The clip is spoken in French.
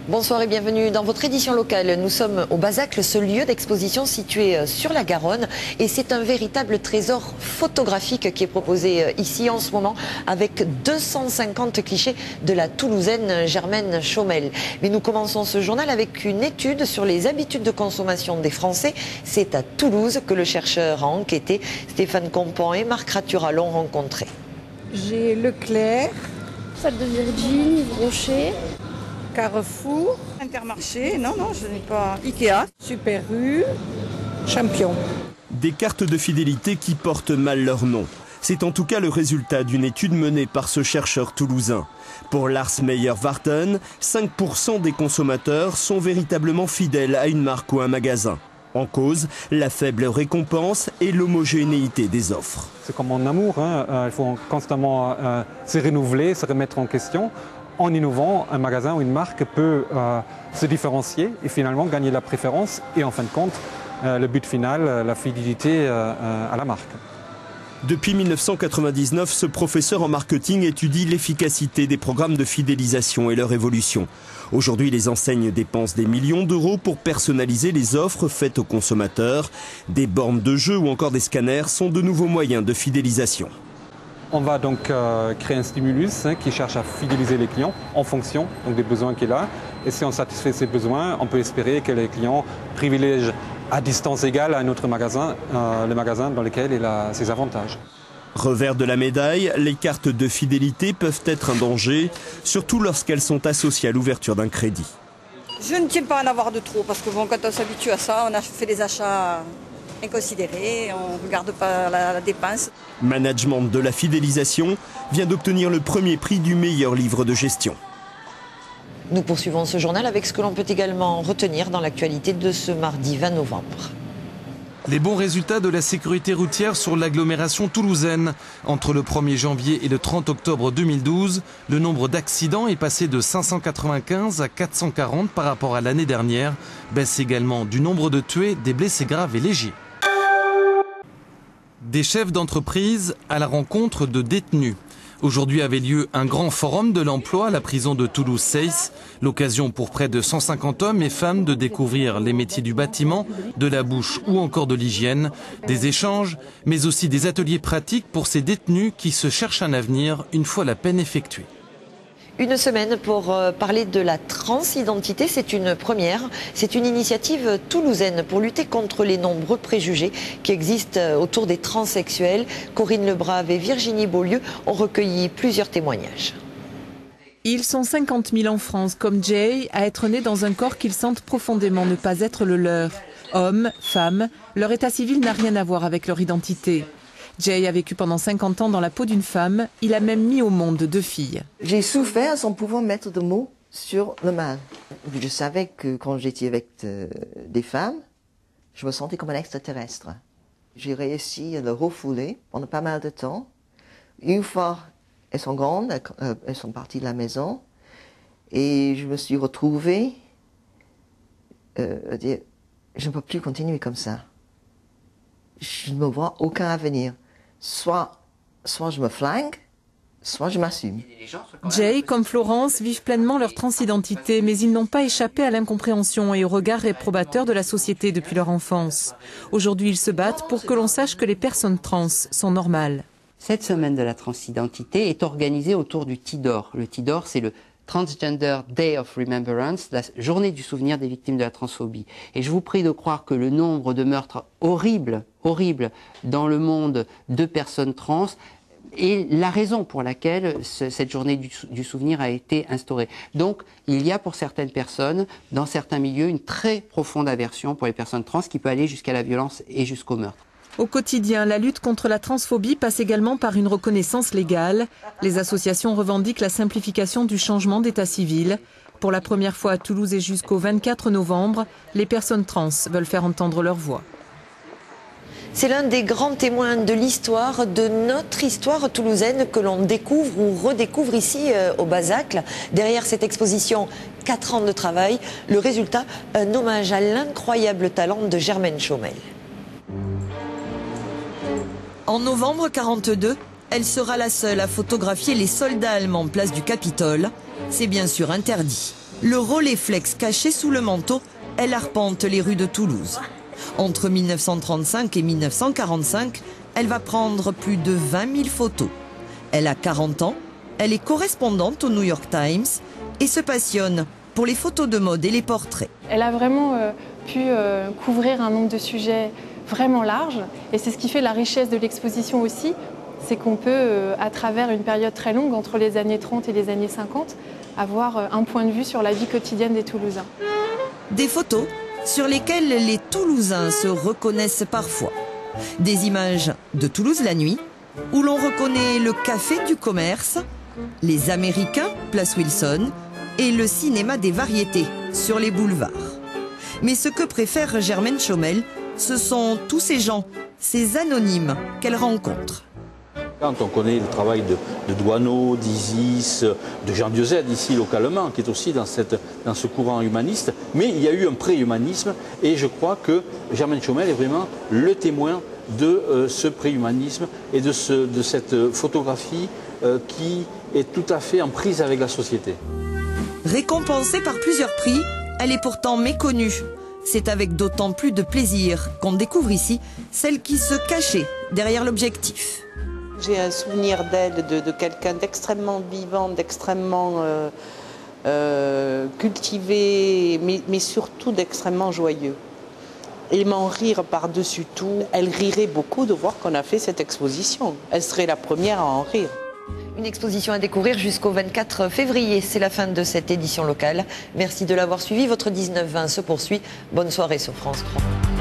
Bonsoir et bienvenue dans votre édition locale. Nous sommes au Bazacle, ce lieu d'exposition situé sur la Garonne. Et c'est un véritable trésor photographique qui est proposé ici en ce moment avec 250 clichés de la Toulousaine Germaine Chaumel. Mais nous commençons ce journal avec une étude sur les habitudes de consommation des Français. C'est à Toulouse que le chercheur a enquêté. Stéphane Compon et Marc Ratura l'ont rencontré. J'ai Leclerc, Salle de Virgin, Yves Rocher, Carrefour, Intermarché, non, je n'ai pas. Ikea. Super U, Champion. Des cartes de fidélité qui portent mal leur nom. C'est en tout cas le résultat d'une étude menée par ce chercheur toulousain. Pour Lars Meyer-Warten, 5% des consommateurs sont véritablement fidèles à une marque ou un magasin. En cause, la faible récompense et l'homogénéité des offres. C'est comme en amour, il faut constamment se renouveler, se remettre en question. En innovant, un magasin ou une marque peut se différencier et finalement gagner la préférence et en fin de compte, le but final, la fidélité à la marque. Depuis 1999, ce professeur en marketing étudie l'efficacité des programmes de fidélisation et leur évolution. Aujourd'hui, les enseignes dépensent des millions d'euros pour personnaliser les offres faites aux consommateurs. Des bornes de jeu ou encore des scanners sont de nouveaux moyens de fidélisation. On va donc créer un stimulus qui cherche à fidéliser les clients en fonction des besoins qu'il a. Et si on satisfait ces besoins, on peut espérer que les clients privilègent à distance égale à un autre magasin, le magasin dans lequel il a ses avantages. Revers de la médaille, les cartes de fidélité peuvent être un danger, surtout lorsqu'elles sont associées à l'ouverture d'un crédit. Je ne tiens pas à en avoir de trop parce que bon, quand on s'habitue à ça, on a fait des achats inconsidérés, on ne regarde pas la dépense. Management de la fidélisation vient d'obtenir le premier prix du meilleur livre de gestion. Nous poursuivons ce journal avec ce que l'on peut également retenir dans l'actualité de ce mardi 20 novembre. Les bons résultats de la sécurité routière sur l'agglomération toulousaine. Entre le 1er janvier et le 30 octobre 2012, le nombre d'accidents est passé de 595 à 440 par rapport à l'année dernière. Baisse également du nombre de tués, des blessés graves et légers. Des chefs d'entreprise à la rencontre de détenus. Aujourd'hui avait lieu un grand forum de l'emploi à la prison de Toulouse-Seyss. L'occasion pour près de 150 hommes et femmes de découvrir les métiers du bâtiment, de la bouche ou encore de l'hygiène. Des échanges, mais aussi des ateliers pratiques pour ces détenus qui se cherchent un avenir une fois la peine effectuée. Une semaine pour parler de la transidentité, c'est une première. C'est une initiative toulousaine pour lutter contre les nombreux préjugés qui existent autour des transsexuels. Corinne Lebrave et Virginie Beaulieu ont recueilli plusieurs témoignages. Ils sont 50 000 en France, comme Jay, à être nés dans un corps qu'ils sentent profondément ne pas être le leur. Hommes, femmes, leur état civil n'a rien à voir avec leur identité. Jay a vécu pendant 50 ans dans la peau d'une femme. Il a même mis au monde 2 filles. J'ai souffert sans pouvoir mettre de mots sur le mal. Je savais que quand j'étais avec des femmes, je me sentais comme un extraterrestre. J'ai réussi à le refouler pendant pas mal de temps. Une fois, elles sont grandes, elles sont parties de la maison. Et je me suis retrouvée à dire, je ne peux plus continuer comme ça. Je ne me vois aucun avenir. Soit je me flingue, soit je m'assume. Jay, comme Florence, vivent pleinement leur transidentité, mais ils n'ont pas échappé à l'incompréhension et au regard réprobateur de la société depuis leur enfance. Aujourd'hui, ils se battent pour que l'on sache que les personnes trans sont normales. Cette semaine de la transidentité est organisée autour du TIDOR. Le TIDOR, c'est le Transgender Day of Remembrance, la journée du souvenir des victimes de la transphobie. Et je vous prie de croire que le nombre de meurtres horribles dans le monde de personnes trans est la raison pour laquelle cette journée du souvenir a été instaurée. Donc, il y a pour certaines personnes, dans certains milieux, une très profonde aversion pour les personnes trans qui peut aller jusqu'à la violence et jusqu'au meurtre. Au quotidien, la lutte contre la transphobie passe également par une reconnaissance légale. Les associations revendiquent la simplification du changement d'état civil. Pour la première fois à Toulouse et jusqu'au 24 novembre, les personnes trans veulent faire entendre leur voix. C'est l'un des grands témoins de l'histoire, de notre histoire toulousaine que l'on découvre ou redécouvre ici au Bazacle. Derrière cette exposition, 4 ans de travail. Le résultat, un hommage à l'incroyable talent de Germaine Chaumel. En novembre 1942, elle sera la seule à photographier les soldats allemands place du Capitole. C'est bien sûr interdit. Le Rolleiflex caché sous le manteau, elle arpente les rues de Toulouse. Entre 1935 et 1945, elle va prendre plus de 20 000 photos. Elle a 40 ans, elle est correspondante au New York Times et se passionne pour les photos de mode et les portraits. Elle a vraiment pu couvrir un nombre de sujets vraiment large et c'est ce qui fait la richesse de l'exposition aussi, c'est qu'on peut, à travers une période très longue, entre les années 30 et les années 50, avoir un point de vue sur la vie quotidienne des Toulousains. Des photos sur lesquelles les Toulousains se reconnaissent parfois. Des images de Toulouse la nuit, où l'on reconnaît le café du commerce, les Américains, place Wilson, et le cinéma des variétés sur les boulevards. Mais ce que préfère Germaine Chaumel, ce sont tous ces gens, ces anonymes qu'elle rencontre. Quand on connaît le travail de Douaneau, d'Isis, de Jean Dieuze ici localement, qui est aussi dans ce courant humaniste, mais il y a eu un pré-humanisme et je crois que Germaine Chaumel est vraiment le témoin de ce pré-humanisme et de cette photographie qui est tout à fait en prise avec la société. Récompensée par plusieurs prix, elle est pourtant méconnue. C'est avec d'autant plus de plaisir qu'on découvre ici celle qui se cachait derrière l'objectif. J'ai un souvenir d'elle, de quelqu'un d'extrêmement vivant, d'extrêmement cultivé, mais surtout d'extrêmement joyeux. Aimant rire par-dessus tout, elle rirait beaucoup de voir qu'on a fait cette exposition. Elle serait la première à en rire. Une exposition à découvrir jusqu'au 24 février. C'est la fin de cette édition locale. Merci de l'avoir suivi. Votre 19-20 se poursuit. Bonne soirée sur France 3.